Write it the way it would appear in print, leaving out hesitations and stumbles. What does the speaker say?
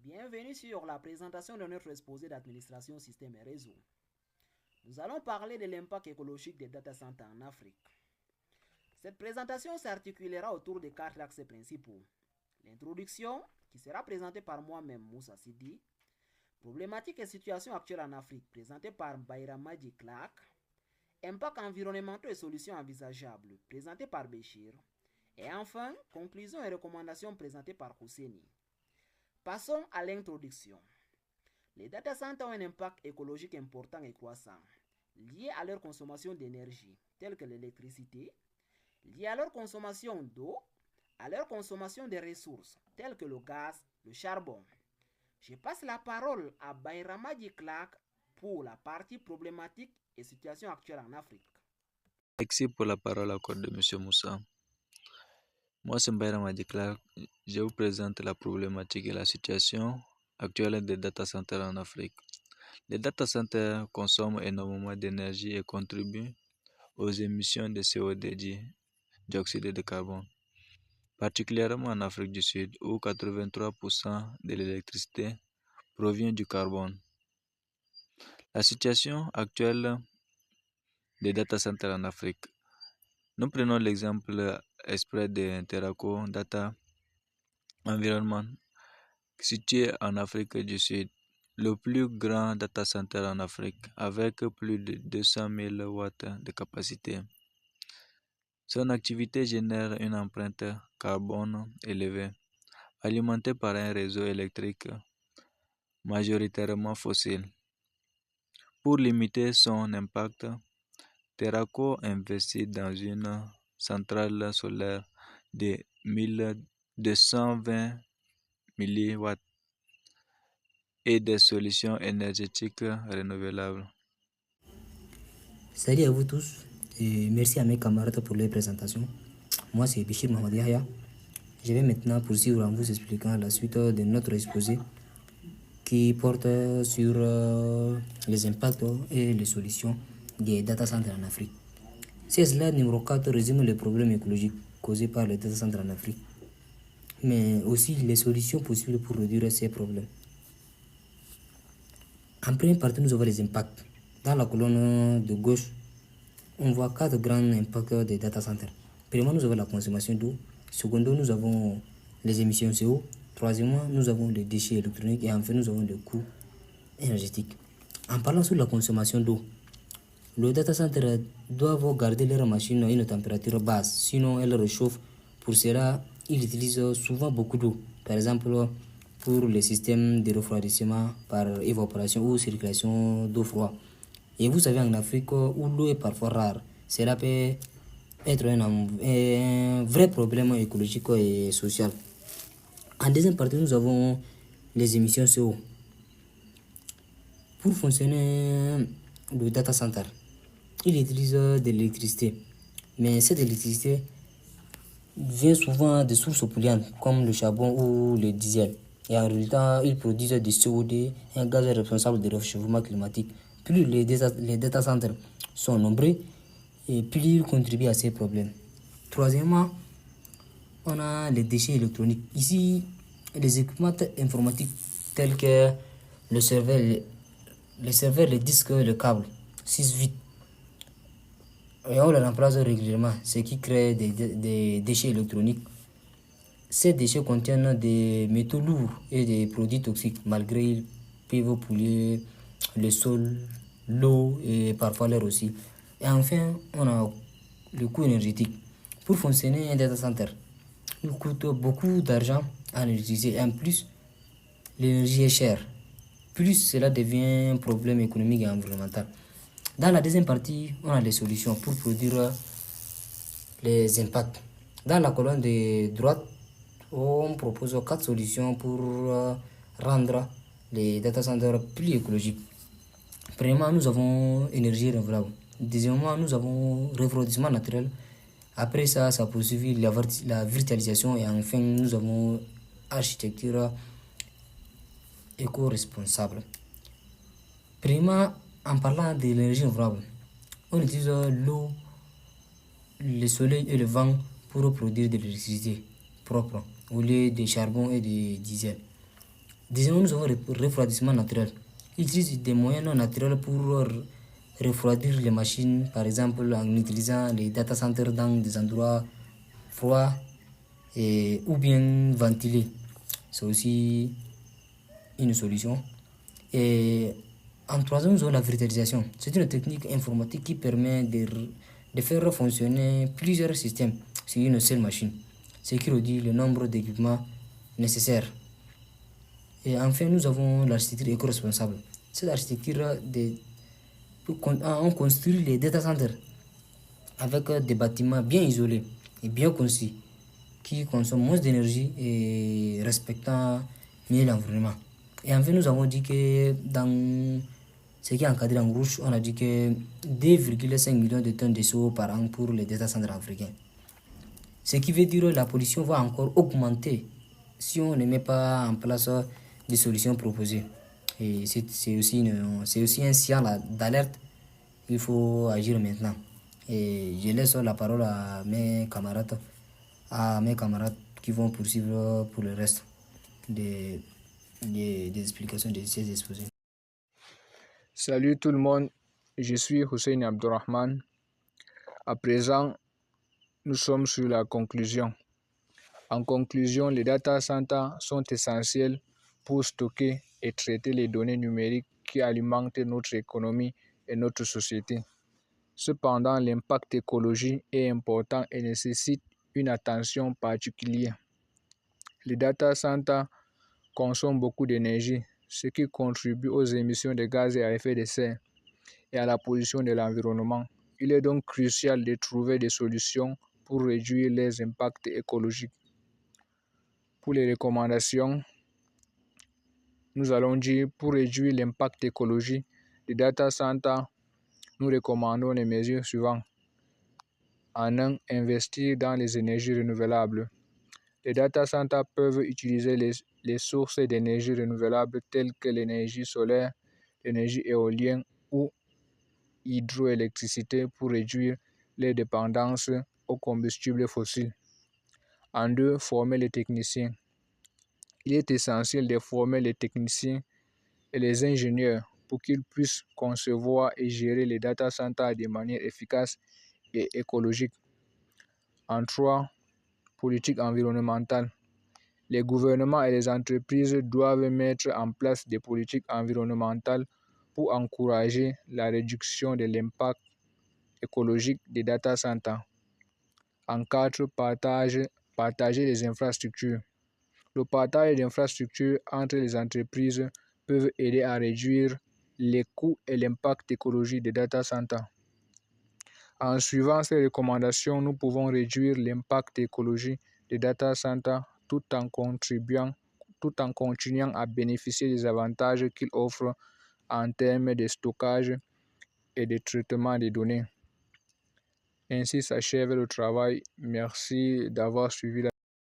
Bienvenue sur la présentation de notre exposé d'administration système et réseau. Nous allons parler de l'impact écologique des data centers en Afrique. Cette présentation s'articulera autour de 4 axes principaux. L'introduction, qui sera présentée par moi-même, Moussa Sidi. Problématiques et situations actuelles en Afrique, présentée par Bayramadi Clark. Impact environnementaux et solutions envisageables, présenté par Béchir. Et enfin, conclusions et recommandations présentées par Husseini. Passons à l'introduction. Les data centers ont un impact écologique important et croissant, lié à leur consommation d'énergie, telle que l'électricité, lié à leur consommation d'eau, à leur consommation de ressources, telles que le gaz, le charbon. Je passe la parole à Bayramadi Clark pour la partie problématique et situation actuelle en Afrique. Merci pour la parole accordée, M. Moussa. Moi, c'est Bayramadi Clark. Je vous présente la problématique et la situation actuelle des data centers en Afrique. Les data centers consomment énormément d'énergie et contribuent aux émissions de CO2, dioxyde de carbone, particulièrement en Afrique du Sud, où 83% de l'électricité provient du carbone. La situation actuelle des data centers en Afrique. Nous prenons l'exemple exprès de Teraco Data Environment, situé en Afrique du Sud, le plus grand data center en Afrique, avec plus de 200 000 watts de capacité. Son activité génère une empreinte carbone élevée, alimentée par un réseau électrique majoritairement fossile. Pour limiter son impact, Teraco investit dans une centrale solaire de 1220 mW et des solutions énergétiques renouvelables. Salut à vous tous et merci à mes camarades pour les présentations. Moi c'est Bichir Mohamed Yahya. Je vais maintenant poursuivre en vous expliquant la suite de notre exposé qui porte sur les impacts et les solutions des data centers en Afrique. C'est slide numéro 4 résume les problèmes écologiques causés par les data centers en Afrique, mais aussi les solutions possibles pour réduire ces problèmes. En première partie, nous avons les impacts. Dans la colonne de gauche, on voit 4 grands impacts des data centers. Premièrement, nous avons la consommation d'eau. Secondo, nous avons les émissions CO. Troisièmement, nous avons les déchets électroniques. Et enfin, nous avons les coûts énergétiques. En parlant sur la consommation d'eau, le data center doivent garder leurs machines à une température basse. Sinon, elles réchauffent. Pour cela, ils utilisent souvent beaucoup d'eau. Par exemple, pour les systèmes de refroidissement par évaporation ou circulation d'eau froide. Et vous savez, en Afrique, où l'eau est parfois rare, cela peut être un vrai problème écologique et social. En deuxième partie, nous avons les émissions CO. Pour fonctionner le data center, il utilise de l'électricité. Mais cette électricité vient souvent de sources polluantes comme le charbon ou le diesel. Et en résultat, ils produisent du CO2, un gaz responsable du réchauffement climatique. Plus les data centers sont nombreux, et plus ils contribuent à ces problèmes. Troisièmement, on a les déchets électroniques. Ici, les équipements informatiques tels que le serveur, les disques, le câble 6 et on les remplace régulièrement, ce qui crée des déchets électroniques. Ces déchets contiennent des métaux lourds et des produits toxiques, malgré qu'ils peuvent polluer le sol, l'eau et parfois l'air aussi. Et enfin, on a le coût énergétique. Pour fonctionner un data center, il coûte beaucoup d'argent à l'électricité. Et en plus, l'énergie est chère. Plus cela devient un problème économique et environnemental. Dans la deuxième partie, on a les solutions pour produire les impacts. Dans la colonne de droite, on propose 4 solutions pour rendre les data centers plus écologiques. Premièrement, nous avons énergie renouvelable. Deuxièmement, nous avons refroidissement naturel. Après ça, ça poursuit la virtualisation. Et enfin, nous avons architecture éco-responsable. Premièrement, en parlant de l'énergie renouvelable, on utilise l'eau, le soleil et le vent pour produire de l'électricité propre au lieu de charbon et de diesel. Deuxièmement, nous avons le refroidissement naturel. Ils utilisent des moyens non naturels pour refroidir les machines, par exemple en utilisant les data centers dans des endroits froids ou bien ventilés. C'est aussi une solution. Et en troisième, nous avons la virtualisation. C'est une technique informatique qui permet de faire fonctionner plusieurs systèmes sur une seule machine, ce qui réduit le nombre d'équipements nécessaires. Et enfin, nous avons l'architecture éco-responsable. Cette architecture, on construit les data centers avec des bâtiments bien isolés et bien conçus, qui consomment moins d'énergie et respectant mieux l'environnement. Et enfin, nous avons dit que dans ce qui est encadré en rouge, on a dit que 2,5 millions de tonnes de CO par an pour les data centers africains. Ce qui veut dire que la pollution va encore augmenter si on ne met pas en place des solutions proposées. Et c'est aussi un signal d'alerte. Il faut agir maintenant. Et je laisse la parole à mes camarades qui vont poursuivre pour le reste des explications de ces exposés. Salut tout le monde, je suis Hussein Abdurrahman. À présent, nous sommes sur la conclusion. En conclusion, les data centers sont essentiels pour stocker et traiter les données numériques qui alimentent notre économie et notre société. Cependant, l'impact écologique est important et nécessite une attention particulière. Les data centers consomment beaucoup d'énergie, ce qui contribue aux émissions de gaz à effet de serre et à la pollution de l'environnement. Il est donc crucial de trouver des solutions pour réduire les impacts écologiques. Pour les recommandations, nous allons dire pour réduire l'impact écologique des data centers, nous recommandons les mesures suivantes. En 1, investir dans les énergies renouvelables. Les data centers peuvent utiliser les sources d'énergie renouvelables telles que l'énergie solaire, l'énergie éolienne ou hydroélectricité pour réduire les dépendances aux combustibles fossiles. En 2, former les techniciens. Il est essentiel de former les techniciens et les ingénieurs pour qu'ils puissent concevoir et gérer les data centers de manière efficace et écologique. En 3, politique environnementale. Les gouvernements et les entreprises doivent mettre en place des politiques environnementales pour encourager la réduction de l'impact écologique des data centers. En 4, partager les infrastructures. Le partage d'infrastructures entre les entreprises peut aider à réduire les coûts et l'impact écologique des data centers. En suivant ces recommandations, nous pouvons réduire l'impact écologique des data centers tout en continuant à bénéficier des avantages qu'ils offrent en termes de stockage et de traitement des données. Ainsi s'achève le travail. Merci d'avoir suivi la